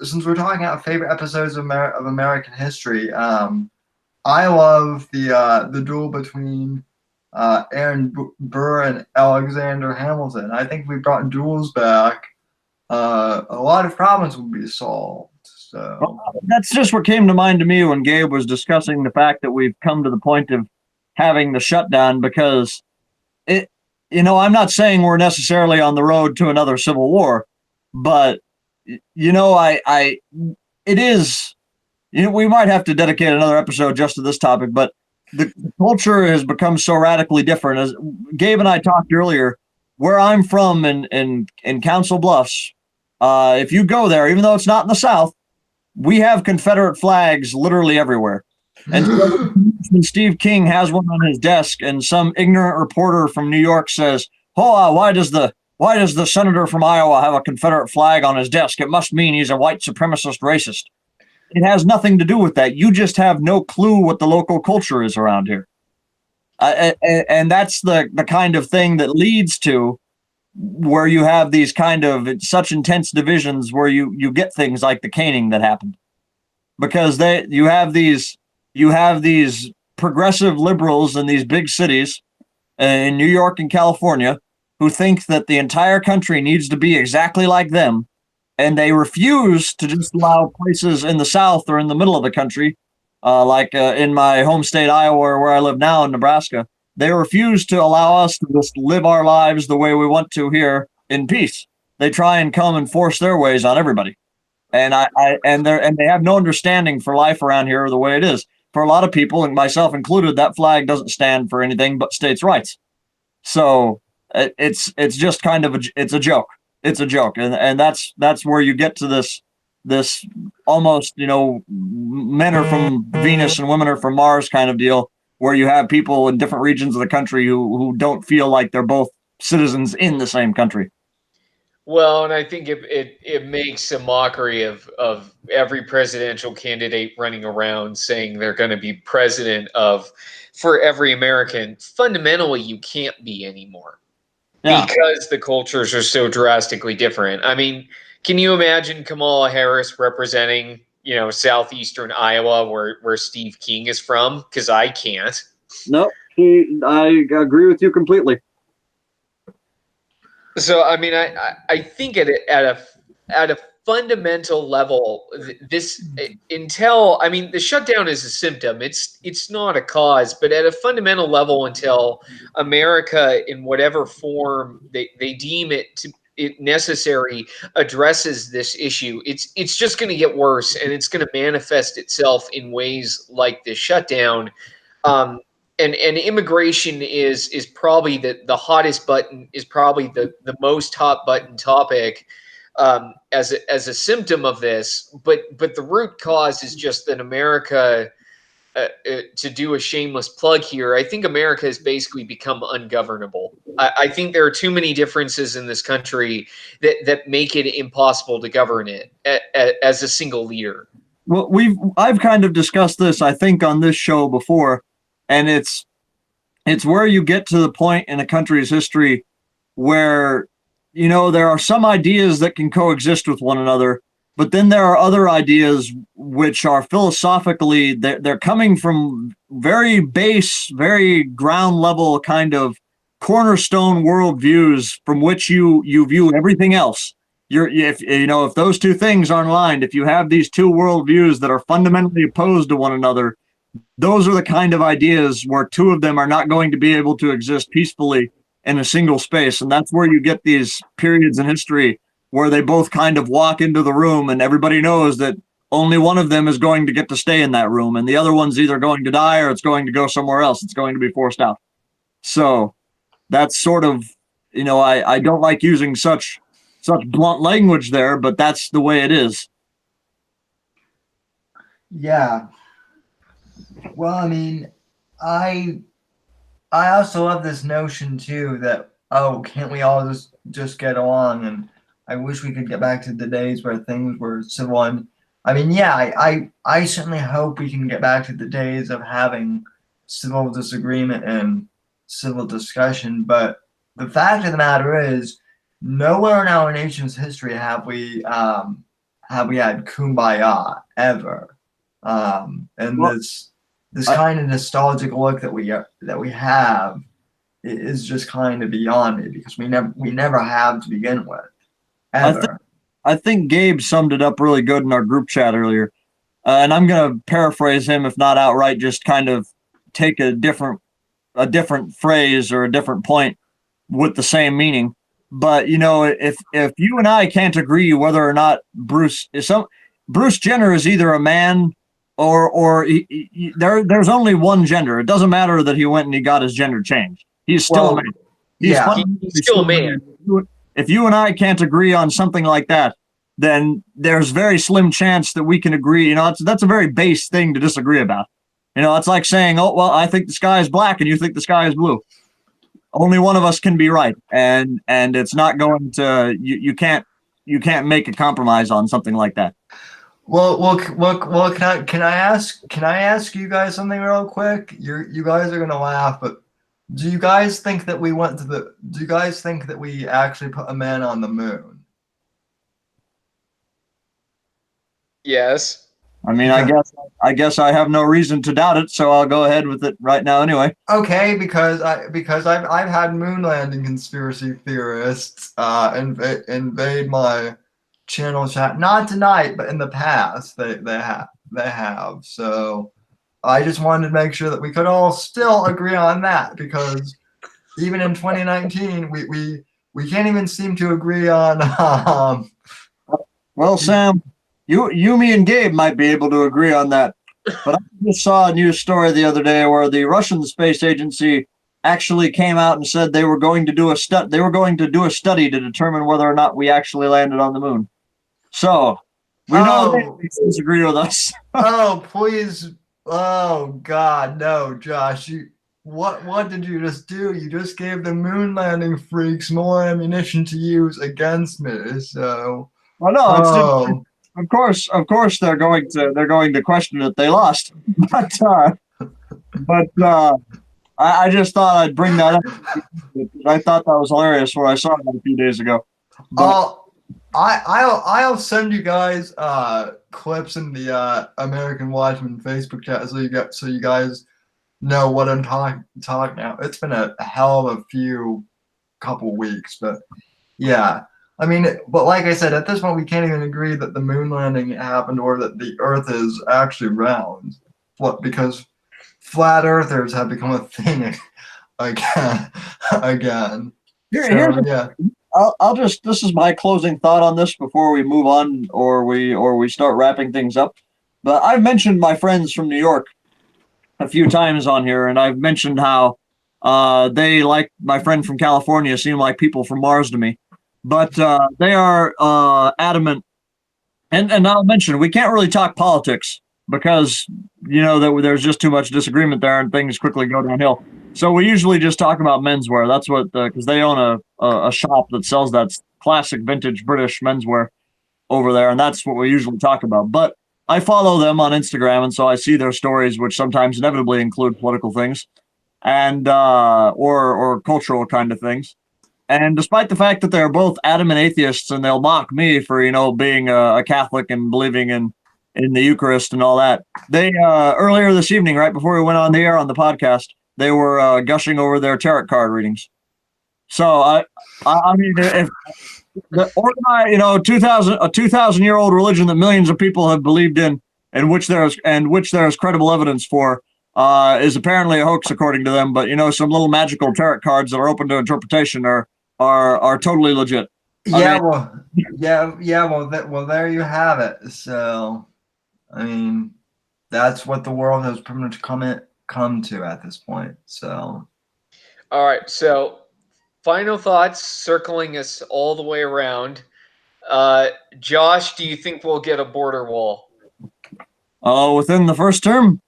Since we're talking about favorite episodes of American history, I love the duel between Aaron Burr and Alexander Hamilton. I think if we brought duels back, a lot of problems would be solved. So that's just what came to mind to me when Gabe was discussing the fact that we've come to the point of having the shutdown, because I'm not saying we're necessarily on the road to another civil war, but it is. We might have to dedicate another episode just to this topic, but the culture has become so radically different. As Gabe and I talked earlier, where I'm from in Council Bluffs, if you go there, even though it's not in the South, we have Confederate flags literally everywhere. And so when Steve King has one on his desk, and some ignorant reporter from New York says, "Oh, why does the senator from Iowa have a Confederate flag on his desk? It must mean he's a white supremacist racist." It has nothing to do with that. You just have no clue what the local culture is around here. And that's the kind of thing that leads to where you have these kind of such intense divisions where you get things like the caning that happened. Because you have these progressive liberals in these big cities in New York and California who think that the entire country needs to be exactly like them. And they refuse to just allow places in the South or in the middle of the country, like in my home state, Iowa, or where I live now in Nebraska. They refuse to allow us to just live our lives the way we want to here in peace. They try and come and force their ways on everybody. And they have no understanding for life around here the way it is. For a lot of people, and myself included, that flag doesn't stand for anything but states' rights. So it's just kind of it's a joke. It's a joke, and that's where you get to this almost men are from Venus and women are from Mars kind of deal, where you have people in different regions of the country who don't feel like they're both citizens in the same country. Well, and I think it makes a mockery of every presidential candidate running around saying they're going to be president for every American. Fundamentally, you can't be anymore. Yeah. Because the cultures are so drastically different. I mean, can you imagine Kamala Harris representing, southeastern Iowa where Steve King is from? Because I can't. No, I agree with you completely. So, I mean, I think at a fundamental level, the shutdown is a symptom. It's not a cause, but at a fundamental level, until America, in whatever form they deem it necessary, addresses this issue, it's just going to get worse, and it's going to manifest itself in ways like this shutdown. And immigration is probably the hottest button, is probably the most hot button topic, as a symptom of this. But the root cause is just that America, to do a shameless plug here, I think America has basically become ungovernable. I think there are too many differences in this country that make it impossible to govern it as a single leader. Well, I've kind of discussed this, I think, on this show before, and it's where you get to the point in a country's history where, there are some ideas that can coexist with one another, but then there are other ideas which are philosophically, they're coming from very base, very ground level kind of cornerstone worldviews from which you view everything else. If those two things aren't aligned, if you have these two worldviews that are fundamentally opposed to one another, those are the kind of ideas where two of them are not going to be able to exist peacefully in a single space. And that's where you get these periods in history where they both kind of walk into the room and everybody knows that only one of them is going to get to stay in that room, and the other one's either going to die or it's going to go somewhere else. It's going to be forced out. So that's sort of, I don't like using such blunt language there, but that's the way it is. Yeah. Well, I mean, I also love this notion too that, can't we all just get along? And I wish we could get back to the days where things were civil. And I mean, yeah, I certainly hope we can get back to the days of having civil disagreement and civil discussion. But the fact of the matter is, nowhere in our nation's history have we had kumbaya ever. And this kind of nostalgic look that we have is just kind of beyond me, because we never have to begin with, ever. I think Gabe summed it up really good in our group chat earlier, and I'm going to paraphrase him, if not outright, just kind of take a different phrase or a different point with the same meaning. But if you and I can't agree whether or not Bruce Jenner is either a man or there's only one gender. It doesn't matter that he went and he got his gender changed. He's still a man. He's still a man. If you and I can't agree on something like that, then there's very slim chance that we can agree. That's a very base thing to disagree about. It's like saying, oh, well, I think the sky is black and you think the sky is blue. Only one of us can be right. And it's not going to, you can't make a compromise on something like that. Well, can I ask you guys something real quick? You guys are gonna laugh, but do you guys think that we actually put a man on the moon? Yes. I mean, I guess I have no reason to doubt it, so I'll go ahead with it right now anyway. Okay, because I've had moon landing conspiracy theorists invade my channel chat, not tonight, but in the past. They have. So I just wanted to make sure that we could all still agree on that, because even in 2019, we can't even seem to agree on. Well, Sam, you, me, and Gabe might be able to agree on that. But I just saw a news story the other day where the Russian space agency actually came out and said they were going to do a study to determine whether or not we actually landed on the moon. So we know they disagree with us. Oh, please. Oh, God, no, Josh. What did you just do? You just gave the moon landing freaks more ammunition to use against me. So. Well, no, it's just, of course they're going to question that they lost. But I just thought I'd bring that up. I thought that was hilarious when I saw it a few days ago. I'll send you guys clips in the American Watchman Facebook chat so you guys know what I'm talking now. It's been a hell of a couple weeks, but yeah. I mean, but like I said, at this point, we can't even agree that the moon landing happened or that the Earth is actually round. What? Because flat earthers have become a thing again. again. Here's So yeah. I'll just this is my closing thought on this before we move on or we start wrapping things up. But I've mentioned my friends from New York a few times on here, and I've mentioned how they, like my friend from California, seem like people from Mars to me. But they are adamant, and I'll mention we can't really talk politics because that there's just too much disagreement there, and things quickly go downhill. So we usually just talk about menswear. That's what because they own a shop that sells that classic vintage British menswear over there, and that's what we usually talk about. But I follow them on Instagram, and so I see their stories, which sometimes inevitably include political things and or cultural kind of things. And despite the fact that they're both adamant atheists, and they'll mock me for being a Catholic and believing in the Eucharist and all that, they earlier this evening, right before we went on the air on the podcast, they were gushing over their tarot card readings. So I mean, if the organized, 2,000-year-old religion that millions of people have believed in, and which there is credible evidence for, is apparently a hoax according to them. But some little magical tarot cards that are open to interpretation are totally legit. Yeah, well, there you have it. So, I mean, that's what the world has pretty much come to at this point. So, All right. So, final thoughts, circling us all the way around. Josh, do you think we'll get a border wall? Within the first term.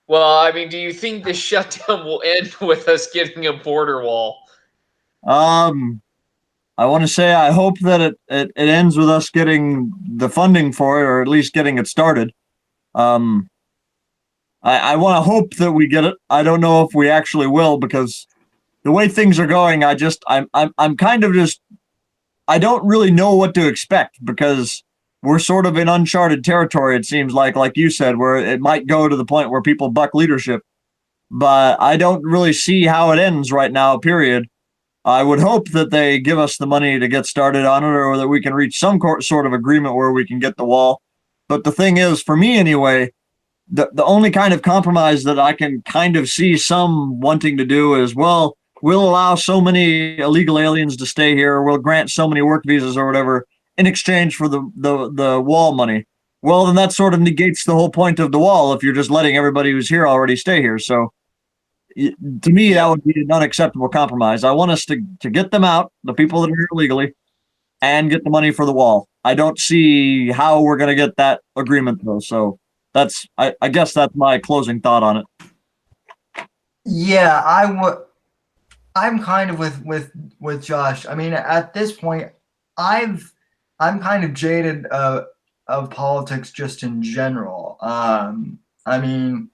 Well, I mean, do you think the shutdown will end with us getting a border wall? I want to say I hope that it ends with us getting the funding for it, or at least getting it started. I want to hope that we get it. I don't know if we actually will, because the way things are going, I'm kind of just, I don't really know what to expect, because we're sort of in uncharted territory. It seems like you said, where it might go to the point where people buck leadership, but I don't really see how it ends right now, period. I would hope that they give us the money to get started on it, or that we can reach some sort of agreement where we can get the wall. But the thing is, for me anyway, the only kind of compromise that I can kind of see some wanting to do is, well, we'll allow so many illegal aliens to stay here, we'll grant so many work visas or whatever in exchange for the wall money. Well, then that sort of negates the whole point of the wall if you're just letting everybody who's here already stay here. So to me, that would be an unacceptable compromise. I want us to get them out, the people that are here illegally, and get the money for the wall. I don't see how we're going to get that agreement, though. So I guess that's my closing thought on it. yeah, I'm kind of with Josh. I mean, at this point, I'm kind of jaded of politics just in general. I mean,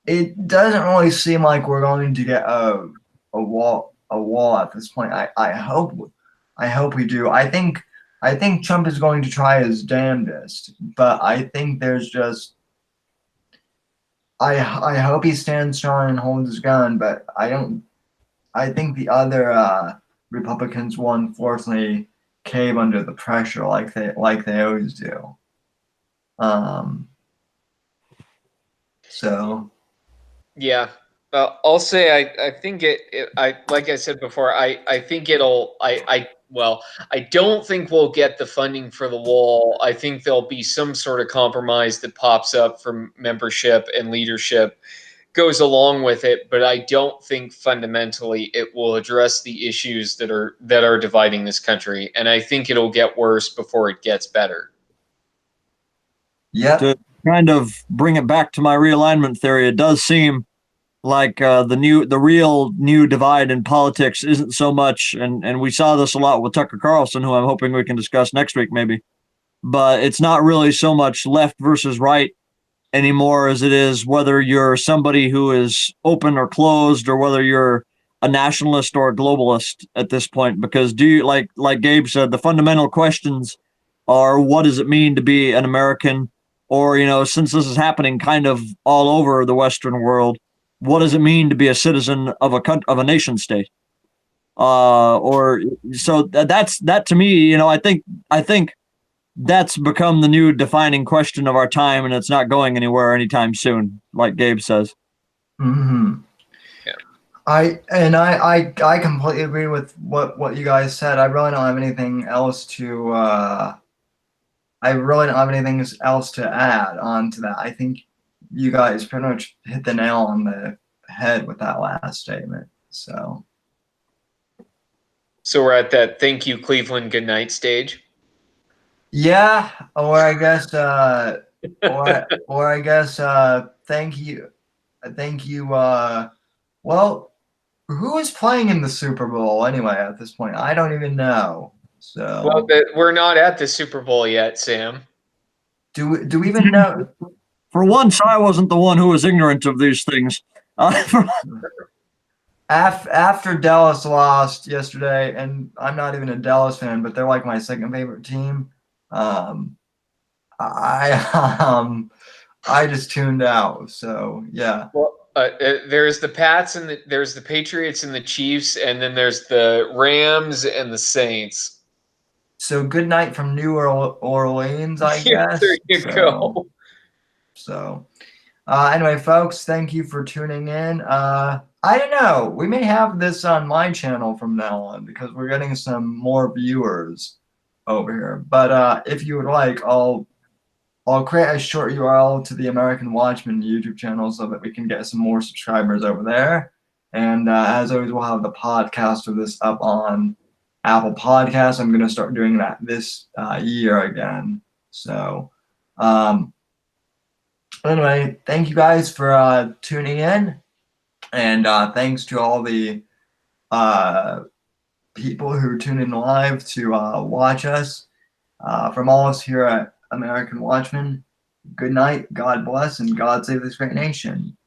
it doesn't really seem like we're going to get a wall at this point. I hope we do. I think Trump is going to try his damnedest, but I think there's just I hope he stands strong and holds his gun, but I think the other Republicans will unfortunately cave under the pressure like they always do. So Yeah, I'll say I think I like I said before, I think it'll I don't think we'll get the funding for the wall. I think there'll be some sort of compromise that pops up from membership and leadership goes along with it, but I don't think fundamentally it will address the issues that are dividing this country, and I think it'll get worse before it gets better. yeah, To kind of bring it back to my realignment theory, it does seem like the real new divide in politics isn't so much, and we saw this a lot with Tucker Carlson, who I'm hoping we can discuss next week maybe, but it's not really so much left versus right anymore as it is whether you're somebody who is open or closed, or whether you're a nationalist or a globalist at this point. Because do you, like Gabe said, the fundamental questions are, what does it mean to be an American? Or, since this is happening kind of all over the Western world, what does it mean to be a citizen of a nation state? or so that to me, I think that's become the new defining question of our time, and it's not going anywhere anytime soon, like Gabe says. Mm-hmm. Yeah. I completely agree with what you guys said. I really don't have anything else to add on to that. I think you guys pretty much hit the nail on the head with that last statement. So we're at that thank you, Cleveland, good night stage. yeah, or I guess thank you. Well, who is playing in the Super Bowl anyway at this point? I don't even know. So Well, we're not at the Super Bowl yet, Sam. do we even know? For once, I wasn't the one who was ignorant of these things. After Dallas lost yesterday, and I'm not even a Dallas fan, but they're like my second favorite team. I just tuned out. So yeah. Well, there's the Pats and there's the Patriots and the Chiefs, and then there's the Rams and the Saints. So good night from New Orleans, I guess. There you go. So anyway, folks, thank you for tuning in. I don't know. We may have this on my channel from now on because we're getting some more viewers over here. But if you would like, I'll create a short URL to the American Watchman YouTube channel so that we can get some more subscribers over there. And as always, we'll have the podcast of this up on Apple Podcasts. I'm going to start doing that this year again. So anyway, thank you guys for tuning in. And thanks to all the people who tune in live to watch us. From all of us here at American Watchmen, good night, God bless, and God save this great nation.